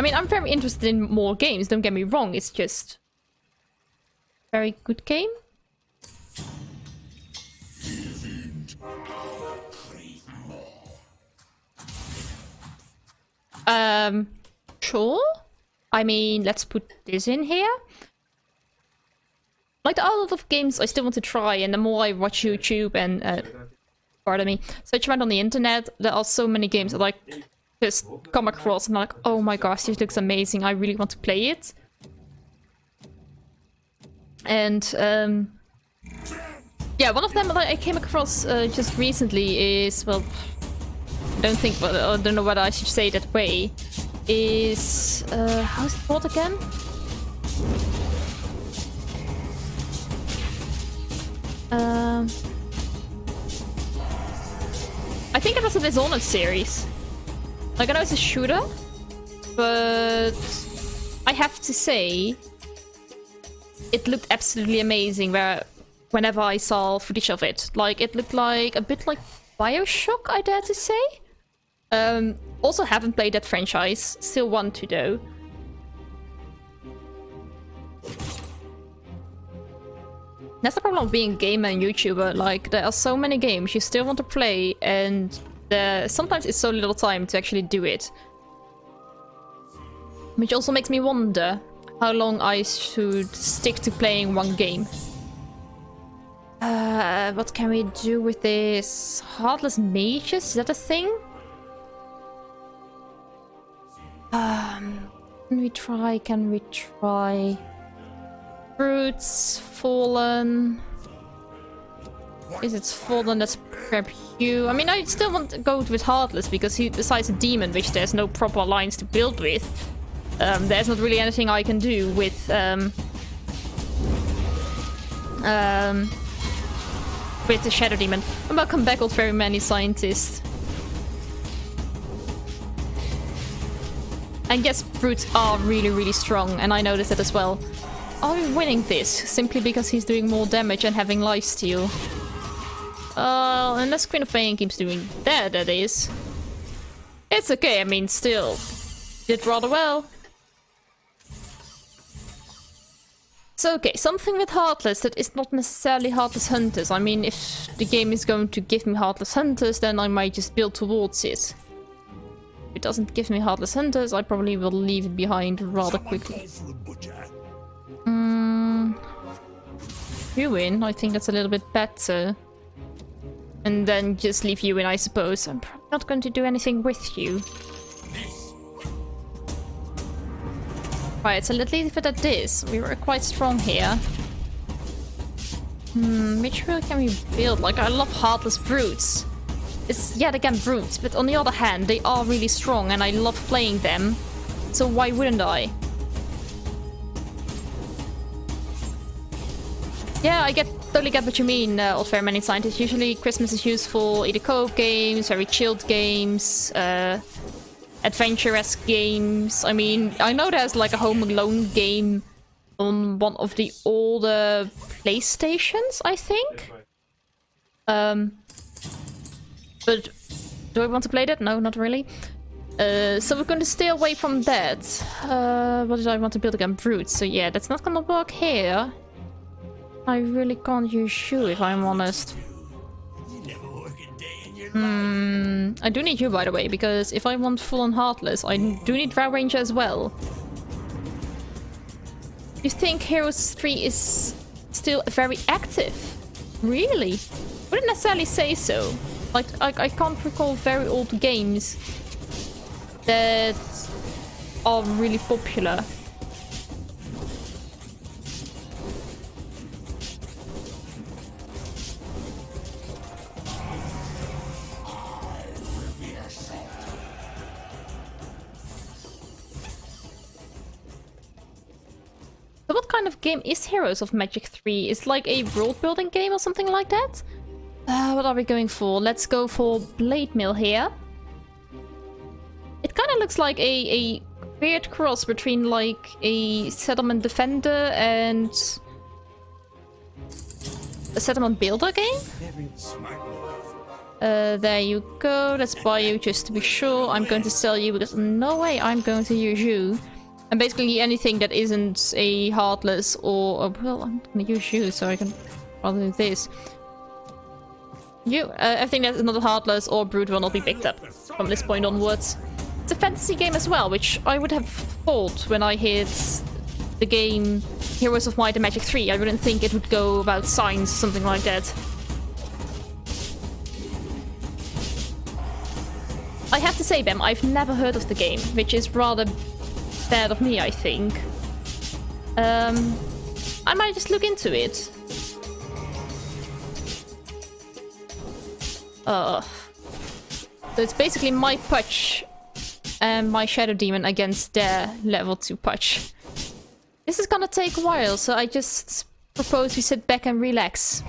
I mean, I'm very interested in more games, don't get me wrong, it's just... very good game. Sure. I mean, let's put this in here. Like, there are a lot of games I still want to try, and the more I watch YouTube and, pardon me, search around on the internet, there are so many games that I just come across and I'm like, oh my gosh, this looks amazing, I really want to play it. And, yeah, one of them that I came across just recently is, well, I don't know whether I should say it that way, is, how's it called again? I think it was a Dishonored series. Like, I know it's a shooter, but I have to say, it looked absolutely amazing whenever I saw footage of it. Like, it looked like a bit like BioShock, I dare to say. Also haven't played that franchise, still want to though. That's the problem of being a gamer and YouTuber, like, there are so many games you still want to play, and sometimes it's so little time to actually do it. Which also makes me wonder how long I should stick to playing one game. What can we do with this? Heartless mages? Is that a thing? Can we try... Fruits, Fallen... Is it Fallen that's prep you? I mean, I still want to go with Heartless, because he, besides a demon, which there's no proper alliance to build with, there's not really anything I can do with, with the Shadow Demon. And welcome back, old very many scientists. And yes, brutes are really strong, and I noticed that as well. Are we winning this simply because he's doing more damage and having lifesteal? Unless Queen of Pain keeps doing that is. It's okay, I mean, still. Did rather well. So, okay, something with Heartless that is not necessarily Heartless Hunters. I mean, if the game is going to give me Heartless Hunters, then I might just build towards it. If it doesn't give me Heartless Hunters, I probably will leave it behind rather quickly. You win, I think that's a little bit better. And then just leave you in, I suppose. I'm probably not going to do anything with you. Right, so let's leave it at this. We were quite strong here. Which rule can we build? Like, I love Heartless Brutes. It's yet again brutes, but on the other hand, they are really strong and I love playing them. So why wouldn't I? Yeah, I totally get what you mean, old fair many scientists. Usually Christmas is used for either co-op games, very chilled games, adventure-esque games. I mean, I know there's like a Home Alone game on one of the older PlayStations, I think. But do I want to play that? No, not really. So we're going to stay away from that. What did I want to build again? Brutes. So yeah, that's not gonna work here. I really can't use you, if I'm honest. I do need you, by the way, because if I want full-on Heartless, I do need Drow Ranger as well. You think Heroes 3 is still very active? Really? Wouldn't necessarily say so. Like, I can't recall very old games that are really popular. So what kind of game is Heroes of Magic 3? It's like a world-building game or something like that? What are we going for? Let's go for Blade Mill here. It kind of looks like a weird cross between like a settlement defender and a settlement builder game. There you go. Let's buy you just to be sure. I'm going to sell you because no way I'm going to use you. And basically anything that isn't a Heartless or... well, I'm going to use you so I can rather do this. You, everything that is not a Heartless or Brute will not be picked up from this point onwards. It's a fantasy game as well, which I would have thought when I hit the game Heroes of Might and Magic 3. I wouldn't think it would go about science, something like that. I have to say, Bem, I've never heard of the game, which is rather bad of me, I think. I might just look into it. So it's basically my Putch and my Shadow Demon against their level 2 Putch. This is gonna take a while, so I just propose we sit back and relax.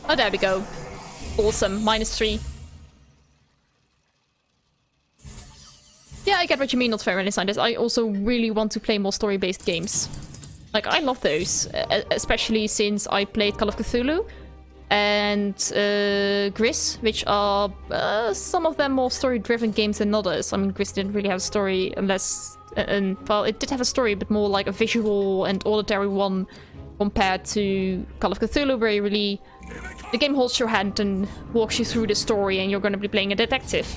Oh, there we go. Awesome. -3. Yeah, I get what you mean, not very designed. I also really want to play more story-based games. Like, I love those. Especially since I played Call of Cthulhu and Gris, which are some of them more story-driven games than others. I mean, Gris didn't really have a story unless... well, it did have a story, but more like a visual and auditory one compared to Call of Cthulhu, where you really... the game holds your hand and walks you through the story and you're going to be playing a detective.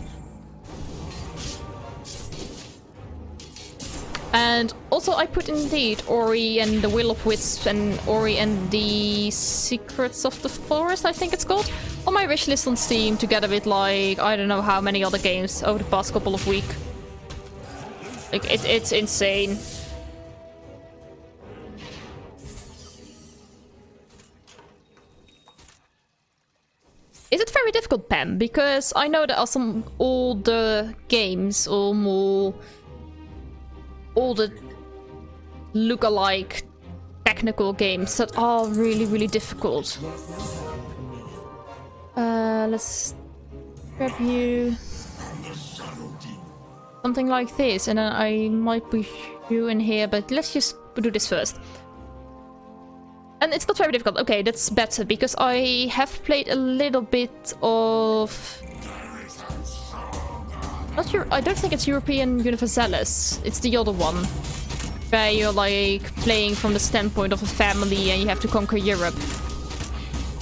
And also I put indeed Ori and the Will of Wisps and Ori and the Secrets of the Forest, I think it's called, on my wish list on Steam, together with like, I don't know how many other games over the past couple of weeks. Like, it's insane. Is it very difficult, Pam? Because I know there are some older games or more... older look-alike technical games that are really, really difficult. Let's grab you something like this, and then I might push you in here, but let's just do this first. And it's not very difficult. Okay, that's better, because I have played a little bit of... not sure, I don't think it's European Universalis. It's the other one. Where you're like playing from the standpoint of a family and you have to conquer Europe.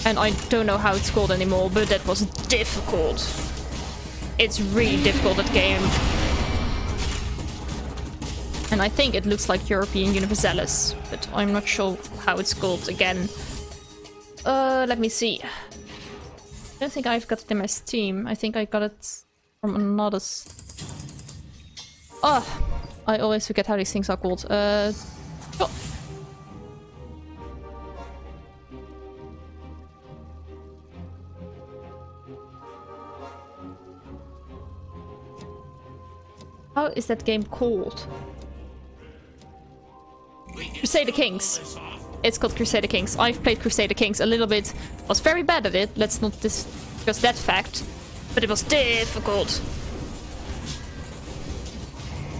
And I don't know how it's called anymore, but that was difficult. It's really difficult, that game. And I think it looks like European Universalis, but I'm not sure how it's called again. Let me see. I don't think I've got it in my Steam. I think I got it from another... oh, I always forget how these things are called. Oh. How is that game called? Crusader Kings. It's called Crusader Kings. I've played Crusader Kings a little bit. Was very bad at it. Let's not discuss that fact. But it was difficult.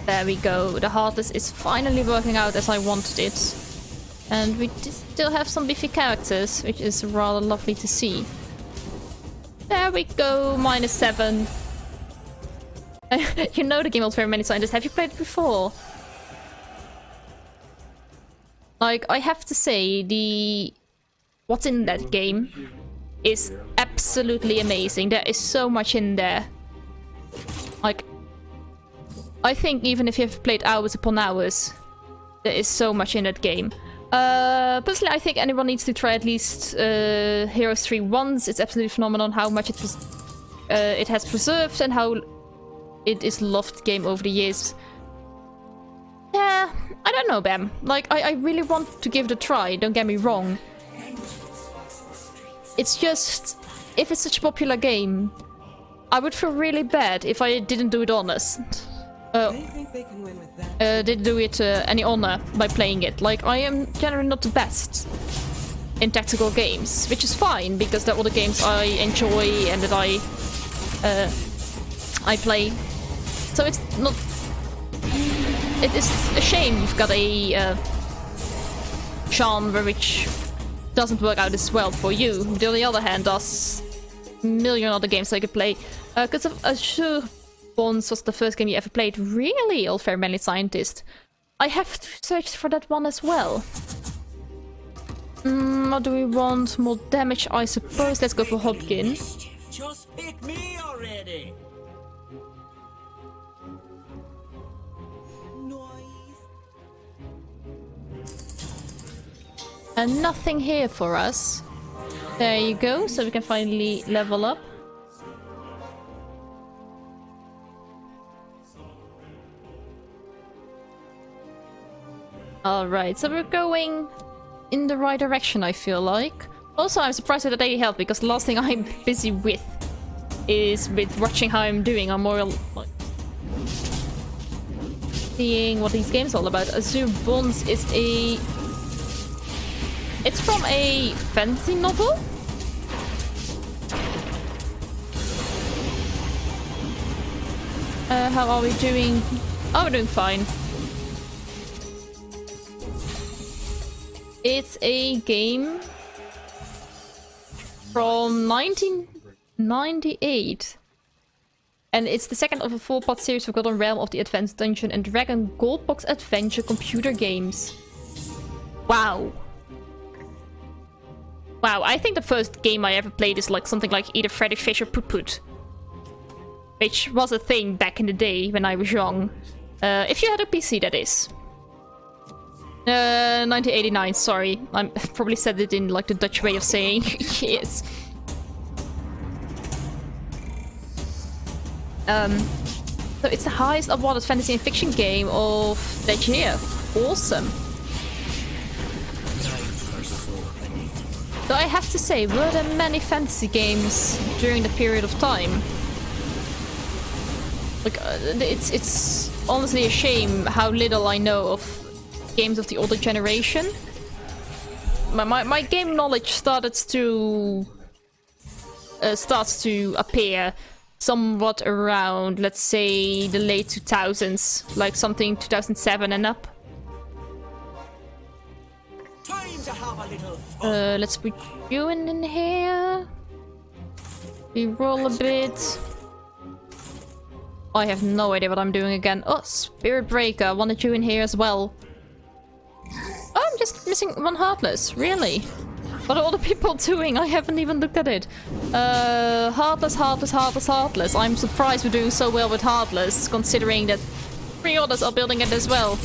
There we go. The Heartless is finally working out as I wanted it. And we still have some beefy characters, which is rather lovely to see. There we go. -7. You know the game holds very many scientists. Have you played it before? Like, I have to say, what's in that game is absolutely amazing. There is so much in there. Like, I think even if you've played hours upon hours, there is so much in that game. Personally, I think anyone needs to try at least Heroes 3 once. It's absolutely phenomenal how much it has preserved and how it is loved game over the years. Yeah, I don't know, Bam. Like, I really want to give it a try, don't get me wrong. It's just, if it's such a popular game, I would feel really bad if I didn't do it honest. Didn't do it any honor by playing it. Like, I am generally not the best in tactical games, which is fine, because they're all the games I enjoy and that I play. So it's not... it is a shame you've got a genre which doesn't work out as well for you. But on the other hand, does million other games I could play. Because of Azure Bonds was the first game you ever played. Really, Old Fair Manly Scientist. I have to search for that one as well. What do we want? More damage, I suppose. Let's go for Hopkin. Just pick me already. And nothing here for us. There you go, so we can finally level up. Alright, so we're going in the right direction, I feel like. Also, I'm surprised with the daily health, because the last thing I'm busy with is with watching how I'm doing. I'm more like seeing what these games are all about. Azure Bonds is a... It's from a fantasy novel? How are we doing? Oh, we're doing fine. It's a game from 1998. And it's the second of a 4-part series Forgotten Realm of the Advanced Dungeon and Dragon Gold Box Adventure computer games. Wow. Wow, I think the first game I ever played is like something like either Freddy Fish or Put Put. Which was a thing back in the day when I was young. If you had a PC, that is. 1989, sorry. I probably said it in like the Dutch way of saying yes. So it's the highest awarded fantasy and fiction game of that year. Awesome. So I have to say, were there many fantasy games during the period of time? Like, it's honestly a shame how little I know of games of the older generation. My game knowledge starts to appear somewhat around, let's say, the late 2000s, like something 2007 and up. Time to have a little fun. Let's put you in here. We roll a bit. I have no idea what I'm doing again. Oh, Spirit Breaker. I wanted you in here as well. Oh, I'm just missing one Heartless. Really? What are all the people doing? I haven't even looked at it. Heartless, Heartless, Heartless, Heartless. I'm surprised we're doing so well with Heartless, considering that 3 others are building it as well.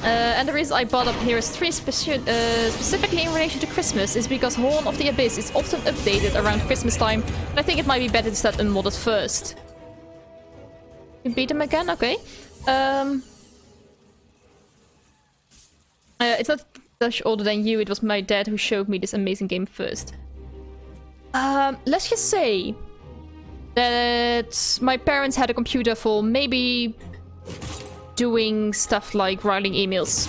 And the reason I brought up here is 3 specifically in relation to Christmas is because Horn of the Abyss is often updated around Christmas time. And I think it might be better to start unmodded first. You beat him again? Okay. It's not much older than you. It was my dad who showed me this amazing game first. Let's just say that my parents had a computer for maybe doing stuff like writing emails.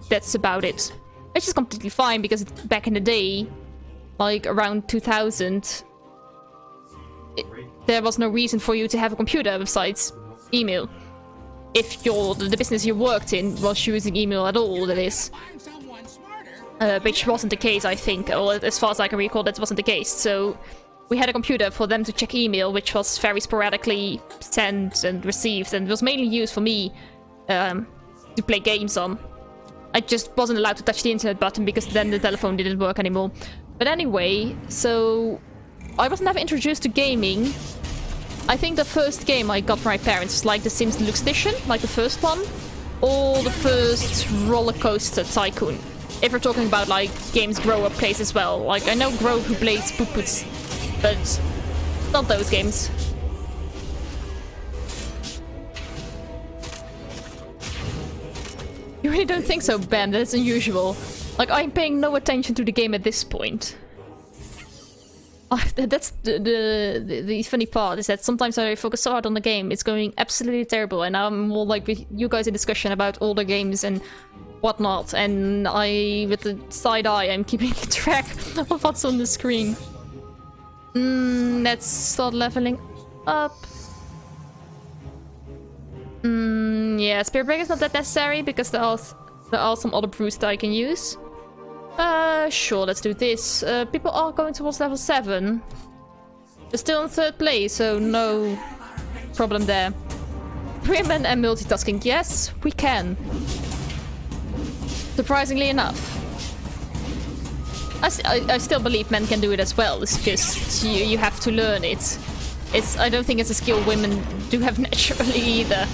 That's about it. Which is completely fine because back in the day, like around 2000, there was no reason for you to have a computer besides email. If the business you worked in was using email at all, that is. Which wasn't the case, I think. Or as far as I can recall, that wasn't the case. So we had a computer for them to check email, which was very sporadically sent and received, and it was mainly used for me to play games on. I just wasn't allowed to touch the internet button because then the telephone didn't work anymore. But anyway, so I was never introduced to gaming. I think the first game I got from my parents was like the Sims Deluxe Edition, like the first one, or the first Roller Coaster Tycoon. If we're talking about like games Grow Up plays as well. Like I know Grow who plays Poop Poots, but not those games. You really don't think so, Ben? That's unusual. Like I'm paying no attention to the game at this point. That's the funny part, is that sometimes I focus so hard on the game, it's going absolutely terrible, and I'm more like with you guys in discussion about older games and whatnot, and with the side eye, I'm keeping track of what's on the screen. Let's start leveling up. Yeah, Spirit Breaker is not that necessary because there are some other brews that I can use. Sure, let's do this. People are going towards level 7. We're still in 3rd place, so no problem there. Women and multitasking. Yes, we can. Surprisingly enough. I still believe men can do it as well. It's just you have to learn it. I don't think it's a skill women do have naturally either.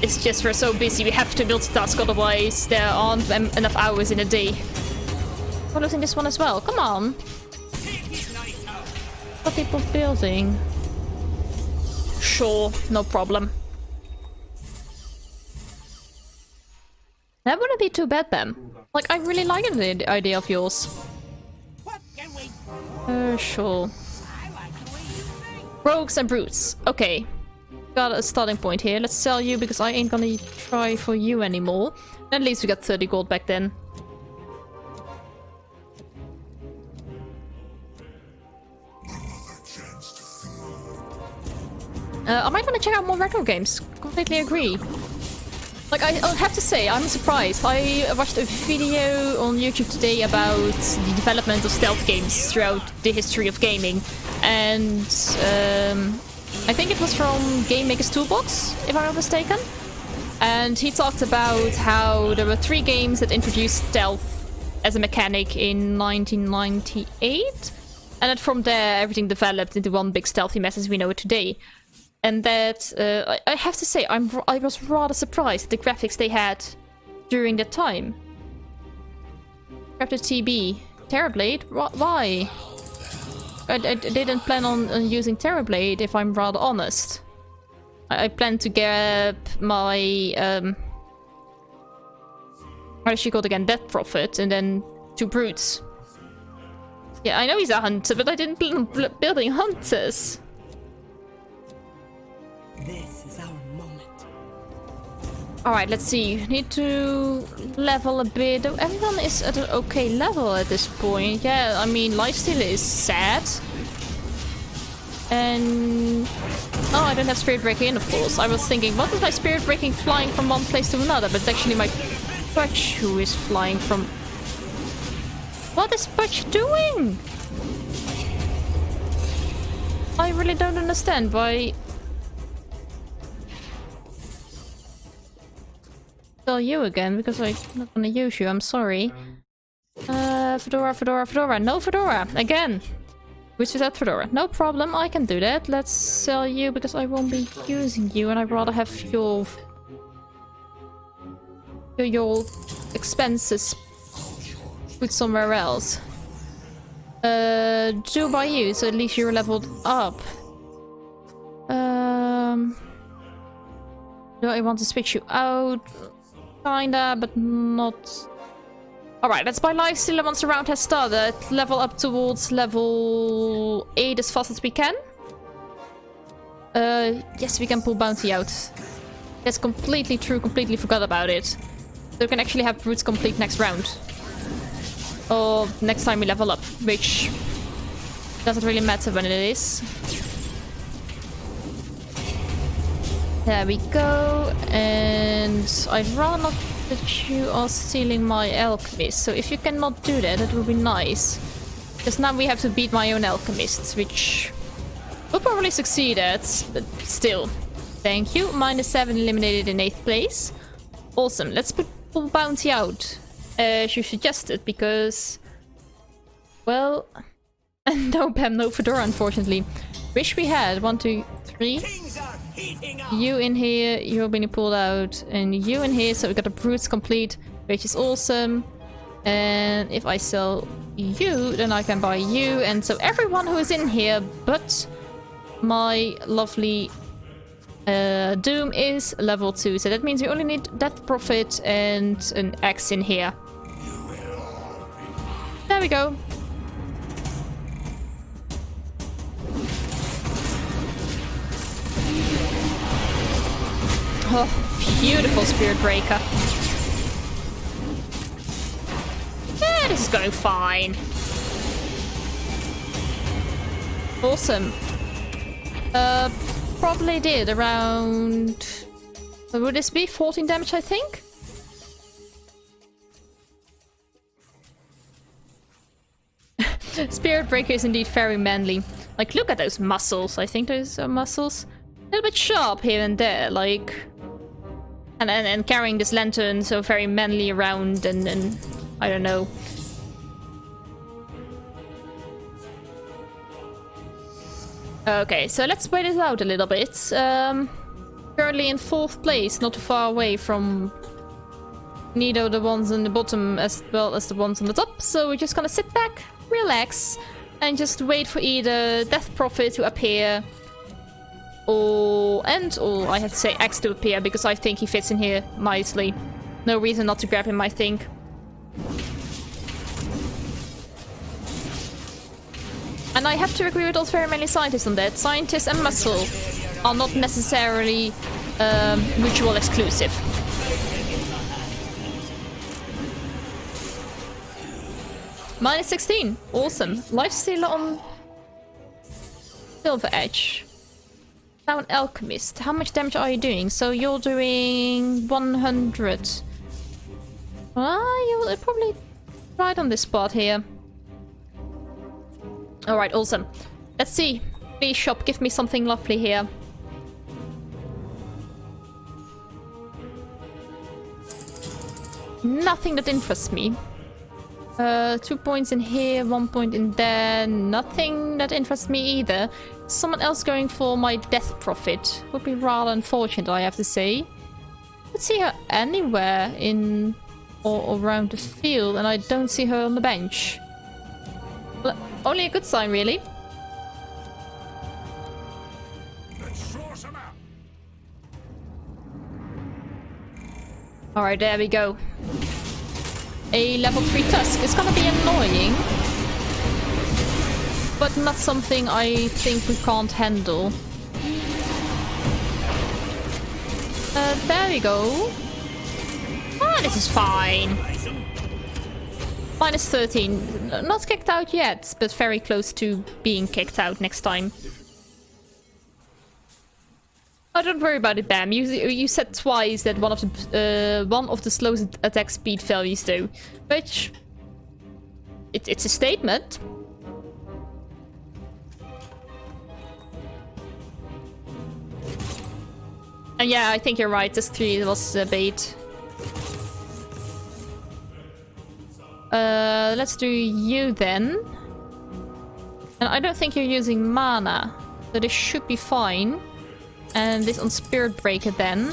It's just we're so busy, we have to multitask, otherwise there aren't enough hours in a day. We're losing this one as well. Come on. What are people building? Sure, no problem. That wouldn't be too bad, Bam. Like, I really like the idea of yours. Sure. Rogues and brutes. Okay. Got a starting point here. Let's sell you because I ain't gonna try for you anymore. At least we got 30 gold back then. I might want to check out more retro games. Completely agree. Like, I'll have to say, I'm surprised. I watched a video on YouTube today about the development of stealth games throughout the history of gaming. And I think it was from Game Maker's Toolbox, if I'm not mistaken. And he talked about how there were 3 games that introduced stealth as a mechanic in 1998. And that from there, everything developed into one big stealthy mess as we know it today. And that, I have to say, I was rather surprised at the graphics they had during that time. Captain TB. Terrorblade? Why? I didn't plan on using Terrorblade, if I'm rather honest. I planned to get my, what is she called again? Death Prophet, and then 2 brutes. Yeah, I know he's a hunter, but I didn't plan on building hunters. This is our moment. Alright, let's see. Need to level a bit. Though everyone is at an okay level at this point. Yeah, I mean, lifesteal is sad. And... oh, I don't have spirit breaking in, of course. I was thinking, what is my spirit breaking flying from one place to another? But it's actually my Butch who is flying from... what is Butch doing? I really don't understand why... you again because I'm not gonna use you. I'm sorry. Fedora. No Fedora again. Which is that Fedora? No problem. I can do that. Let's sell you because I won't be using you, and I'd rather have your expenses put somewhere else. Do buy you, so at least you're leveled up. Do I want to switch you out? Kinda, but not... alright, let's buy lifesteal, and once the round has started, level up towards level 8 as fast as we can. Yes, we can pull bounty out. That's completely true, completely forgot about it. So we can actually have brutes complete next round. Or next time we level up, which doesn't really matter when it is. There we go, and I'd rather not that you are stealing my alchemist, so if you cannot do that, that would be nice. Because now we have to beat my own alchemists, which we'll probably succeed at, but still. Thank you. -7 eliminated in 8th place. Awesome. Let's pull bounty out, as you suggested, because... well... no Pam, no Fedora, unfortunately. Wish we had 1, 2, 3... you in here, you're being pulled out, and you in here, so we got the brutes complete, which is awesome. And if I sell you, then I can buy you, and so everyone who is in here but my lovely Doom is level 2, so that means we only need Death Prophet and an axe in here. There we go. Oh, beautiful Spirit Breaker. Yeah, this is going fine. Awesome. Probably did around... would this be 14 damage, I think? Spirit Breaker is indeed very manly. Like, look at those muscles. I think those are muscles. A little bit sharp here and there, like... And carrying this lantern so very manly around and I don't know. Okay, so let's wait it out a little bit. Currently in 4th place, not too far away from neither the ones on the bottom as well as the ones on the top. So we're just gonna sit back, relax, and just wait for either Death Prophet to appear or I have to say X to appear because I think he fits in here nicely. No reason not to grab him, I think. And I have to agree with those very many scientists on that. Scientists and muscle are not necessarily mutual exclusive. Minus 16. Awesome. Lifestealer on Silver Edge. Now an alchemist. How much damage are you doing? So you're doing 100. You're probably right on this spot here. Alright, awesome. Let's see. Please, shop, give me something lovely here. Nothing that interests me. 2 points in here, 1 point in there. Nothing that interests me either. Someone else going for my Death Prophet. Would be rather unfortunate, I have to say. Let's see her anywhere in or around the field, and I don't see her on the bench. Well, only a good sign, really. Alright, there we go. A level 3 Tusk. It's gonna be annoying, but not something I think we can't handle. There we go. Ah, this is fine. Minus 13. Not kicked out yet, but very close to being kicked out next time. Oh, don't worry about it, Bam. You said twice that one of the slowest attack speed values do, which it's a statement. And yeah, I think you're right. This 3 was bait. Let's do you then. And I don't think you're using mana, so this should be fine. And this on Spirit Breaker then.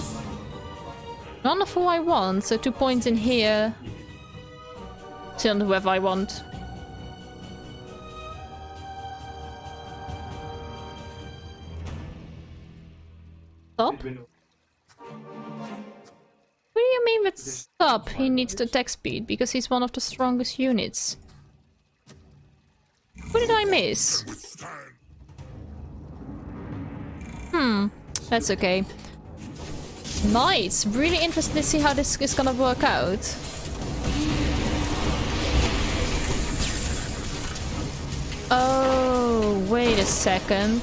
None of who I want, so 2 points in here. Still on whoever I want. Stop? What do you mean with stop? He needs the attack speed because he's one of the strongest units. What did I miss? That's okay. Nice! Really interested to see how this is gonna work out. Oh, wait a second.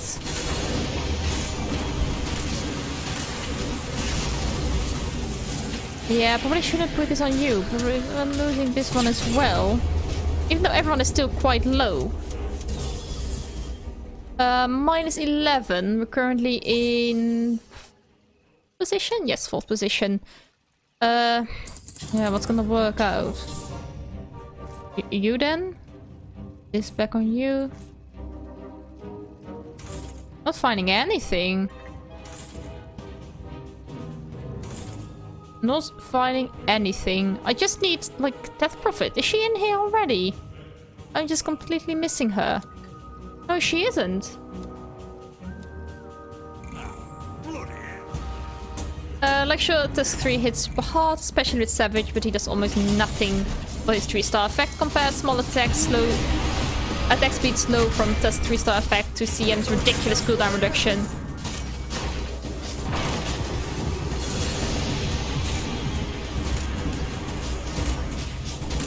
Yeah, probably shouldn't put this on you. Probably I'm losing this one as well. Even though everyone is still quite low. Minus 11. We're currently in... position? Yes, 4th position. Yeah, what's gonna work out? You then? This back on you. Not finding anything. Not finding anything. I just need, like, Death Prophet. Is she in here already? I'm just completely missing her. No, she isn't. Like, sure, Tusk 3 hits hard, especially with Savage, but he does almost nothing for his 3-star effect compared small attacks, slow attack speed slow from Tusk 3-star effect to CM's ridiculous cooldown reduction.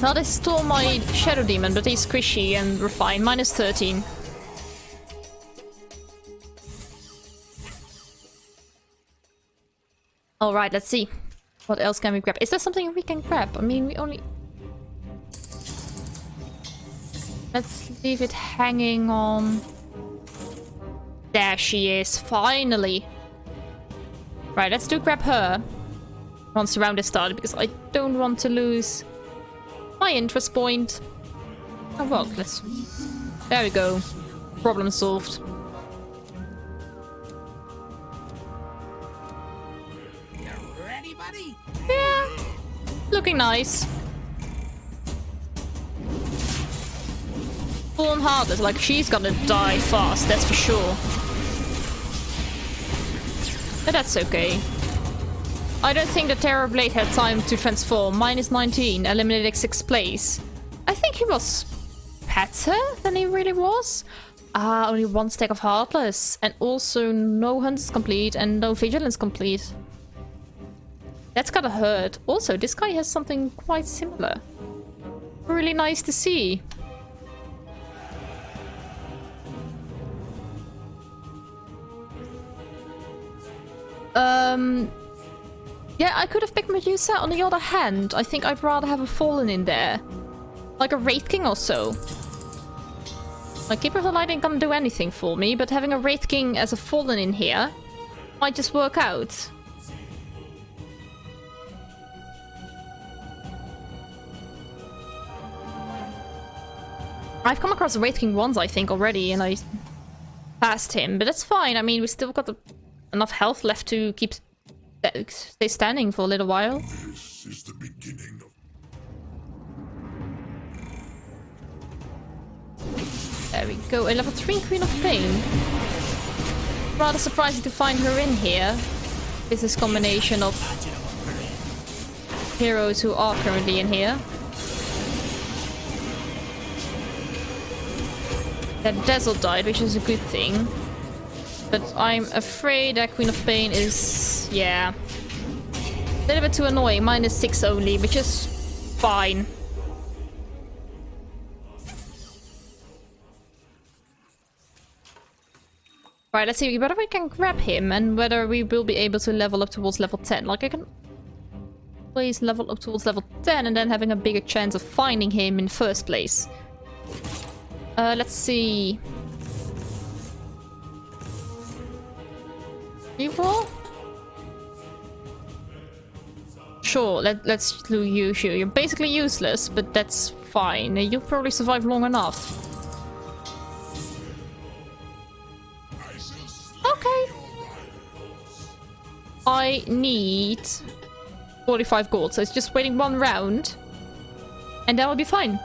Now they stole my Shadow Demon, but he's squishy and refined. Minus 13. Alright, let's see. What else can we grab? Is there something we can grab? I mean, we only... Let's leave it hanging on. There she is, finally. Right, let's do grab her once the round is started, because I don't want to lose my interest point. Oh well, let's... There we go. Problem solved. You ready, buddy? Yeah, looking nice. Full on heartless, like she's gonna die fast, that's for sure. But that's okay. I don't think the Terror Blade had time to transform. -19, eliminated 6th place. I think he was better than he really was. Only 1 stack of Heartless. And also no Hunters complete and no Vigilance complete. That's gotta hurt. Also, this guy has something quite similar. Really nice to see. Yeah, I could have picked Medusa. On the other hand, I think I'd rather have a Fallen in there. Like a Wraith King or so. Like, Keeper of the Light ain't gonna do anything for me, but having a Wraith King as a Fallen in here might just work out. I've come across a Wraith King once, I think, already, and I passed him, but that's fine. I mean, we still got enough health left to stay standing for a little while. This is the beginning of... There we go, a level 3 Queen of Pain. Rather surprising to find her in here. With this combination of heroes who are currently in here. That Dazzle died, which is a good thing. But I'm afraid that Queen of Pain is... yeah. A little bit too annoying. -6 only, which is fine. Right, let's see whether we can grab him and whether we will be able to level up towards level 10. Like, I can always level up towards level 10 and then having a bigger chance of finding him in the first place. Let's see. Evil? Sure, let's do you. You're basically useless, but that's fine. You'll probably survive long enough. Okay. I need 45 gold, so it's just waiting 1 round. And that will be fine.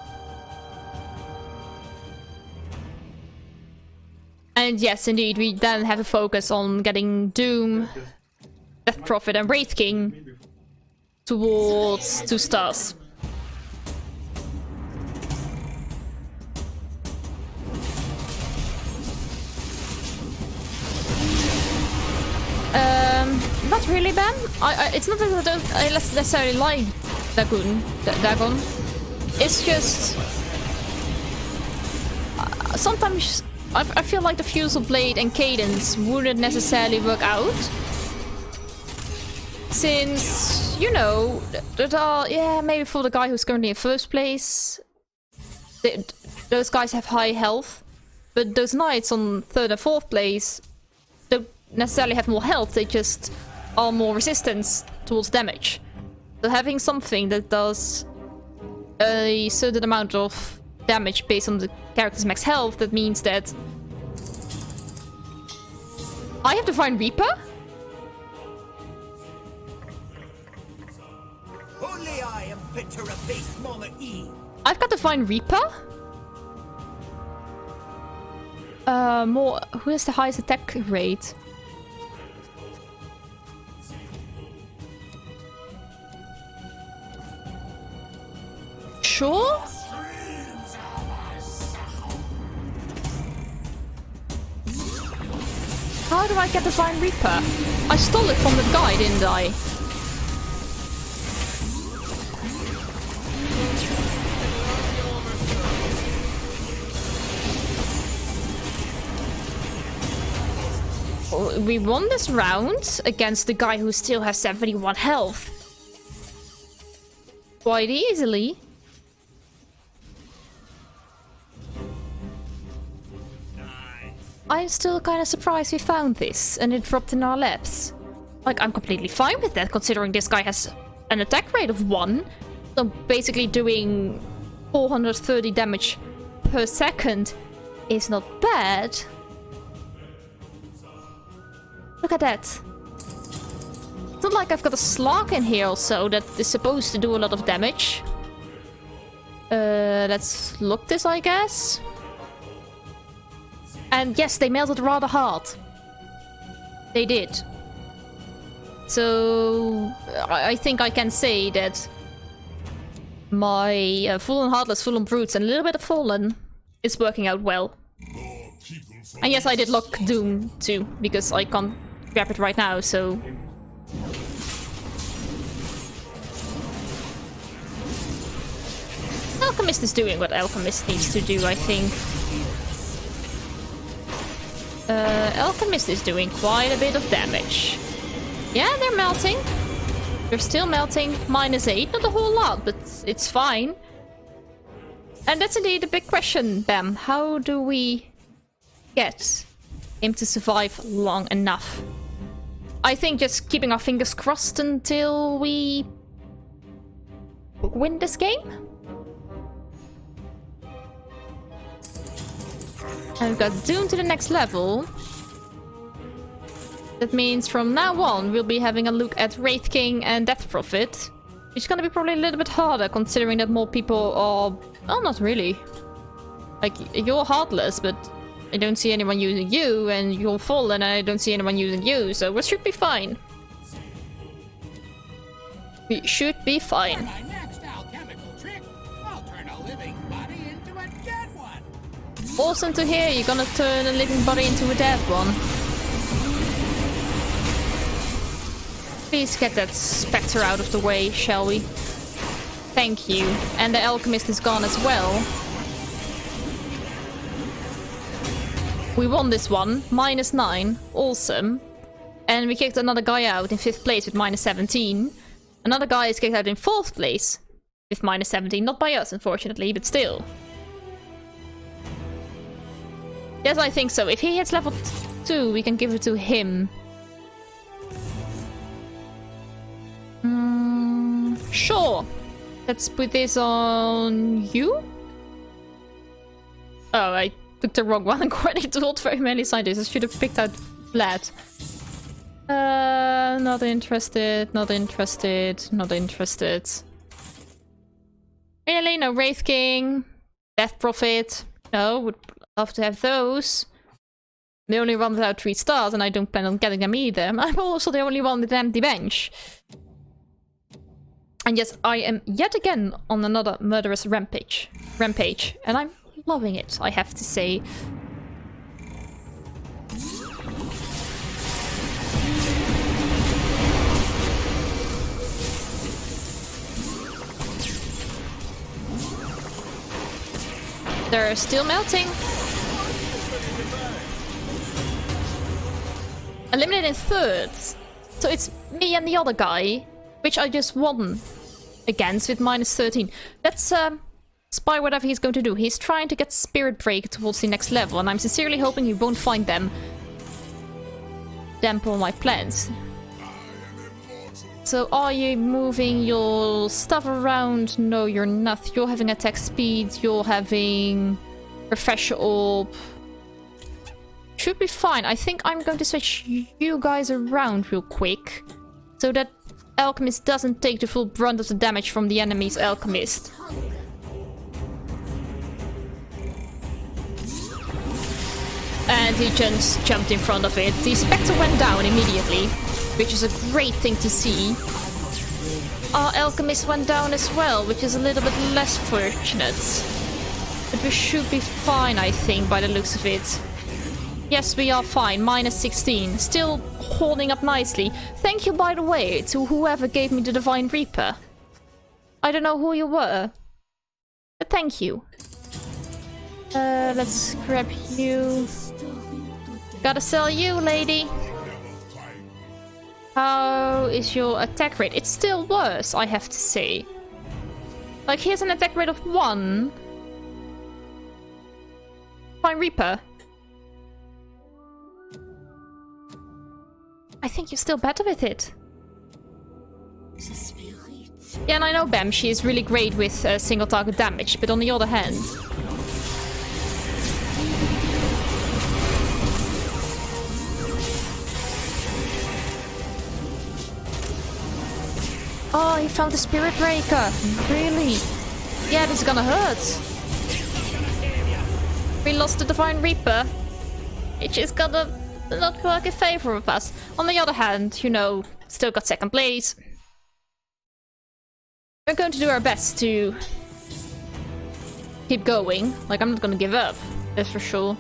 And yes, indeed, we then have to focus on getting Doom, Death Prophet, and Wraith King towards 2 stars. Not really, Ben. It's not that I don't necessarily like Dagon. It's just sometimes I feel like the Fusel Blade and Cadence wouldn't necessarily work out. Since, you know, that are, yeah, maybe for the guy who's currently in 1st place, those guys have high health, but those knights on 3rd and 4th place don't necessarily have more health, they just are more resistance towards damage. So having something that does a certain amount of damage based on the character's max health, that means that I have to find Reaper? Only I am fit to replace monarchy. I've got to find Reaper? Who has the highest attack rate? Sure? How do I get the Divine Reaper? I stole it from the guy, didn't I? We won this round against the guy who still has 71 health. Quite easily. I'm still kind of surprised we found this and it dropped in our laps. Like, I'm completely fine with that, considering this guy has an attack rate of 1. So basically doing 430 damage per second is not bad. Look at that. It's not like I've got a Slark in here also that is supposed to do a lot of damage. Let's look this, I guess. And yes, they melted rather hard. They did. So I think I can say that my Full on Heartless, Full on Brutes, and a little bit of Fallen is working out well. And yes, I did lock Doom too, because I can't grab it right now, so... Alchemist is doing what Alchemist needs to do, I think. Alchemist is doing quite a bit of damage. Yeah, they're melting. They're still melting. -8, not a whole lot, but it's fine. And that's indeed a big question, Bam. How do we get him to survive long enough? I think just keeping our fingers crossed until we win this game. And we've got Doom to the next level. That means from now on we'll be having a look at Wraith King and Death Prophet. Which is gonna be probably a little bit harder considering that more people are... Oh, not really. Like, you're Heartless, but I don't see anyone using you, and you're Fallen and I don't see anyone using you, so we should be fine. We should be fine. My next alchemical trick, I'll turn a living body into a dead one. Awesome to hear you're gonna turn a living body into a dead one. Please get that spectre out of the way, shall we? Thank you. And the alchemist is gone as well. We won this one. -9. Awesome. And we kicked another guy out in 5th place with -17. Another guy is kicked out in 4th place with -17. Not by us, unfortunately, but still. Yes, I think so. If he hits level 2, we can give it to him. Sure. Let's put this on you. Oh, I took the wrong one according to Old Very Manly Scientist. I should have picked out Vlad. Not interested, not interested, not interested. Really? No Wraith King? Death Prophet? No, would love to have those. The only one without 3 stars, and I don't plan on getting them either. I'm also the only one with an empty bench. And yes, I am yet again on another murderous rampage. And I'm loving it, I have to say. They're still melting. Eliminated in 3rds. So it's me and the other guy, which I just won against with -13. Let's spy whatever he's going to do. He's trying to get Spirit Break towards the next level, and I'm sincerely hoping he won't find them. Dampen my plans. So are you moving your stuff around? No, you're not. You're having attack speed. You're having Refresher Orb. Should be fine. I think I'm going to switch you guys around real quick, so that Alchemist doesn't take the full brunt of the damage from the enemy's Alchemist. And he just jumped in front of it. The Spectre went down immediately, which is a great thing to see. Our Alchemist went down as well, which is a little bit less fortunate. But we should be fine, I think, by the looks of it. Yes, we are fine. -16. Still holding up nicely. Thank you, by the way, to whoever gave me the Divine Reaper. I don't know who you were, but thank you. Let's grab you. Gotta sell you, lady. How is your attack rate? It's still worse, I have to say. Like, he has an attack rate of 1. Divine Reaper. I think you're still better with it. Yeah, and I know Banshee is really great with single target damage, but on the other hand... Oh, he found the Spirit Breaker. Really? Yeah, this is gonna hurt. We lost the Divine Reaper. Which is gonna not work in favor of us. On the other hand, you know, still got second place. We're going to do our best to keep going. Like, I'm not gonna give up, that's for sure.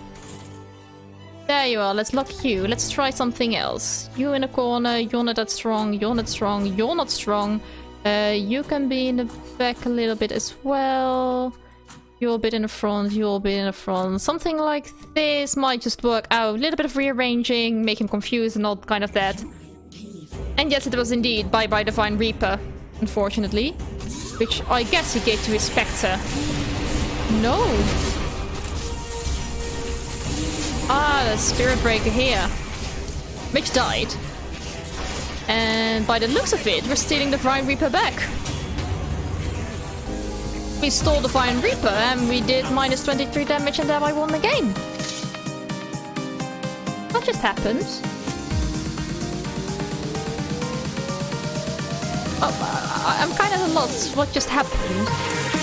There you are, let's lock you. Let's try something else. You in a corner, you're not that strong, you're not strong, you're not strong. You can be in the back a little bit as well. You're a bit in the front, you're a bit in the front. Something like this might just work out. A little bit of rearranging, make him confused and all kind of that. And yes, it was indeed bye-bye Divine Reaper, unfortunately. Which I guess he gave to his Spectre. No! Ah, the Spirit Breaker here. Which died. And by the looks of it, we're stealing the Divine Reaper back. We stole the Divine Reaper and we did minus 23 damage and thereby won the game. What just happened? Oh, I'm kind of at a loss. What just happened?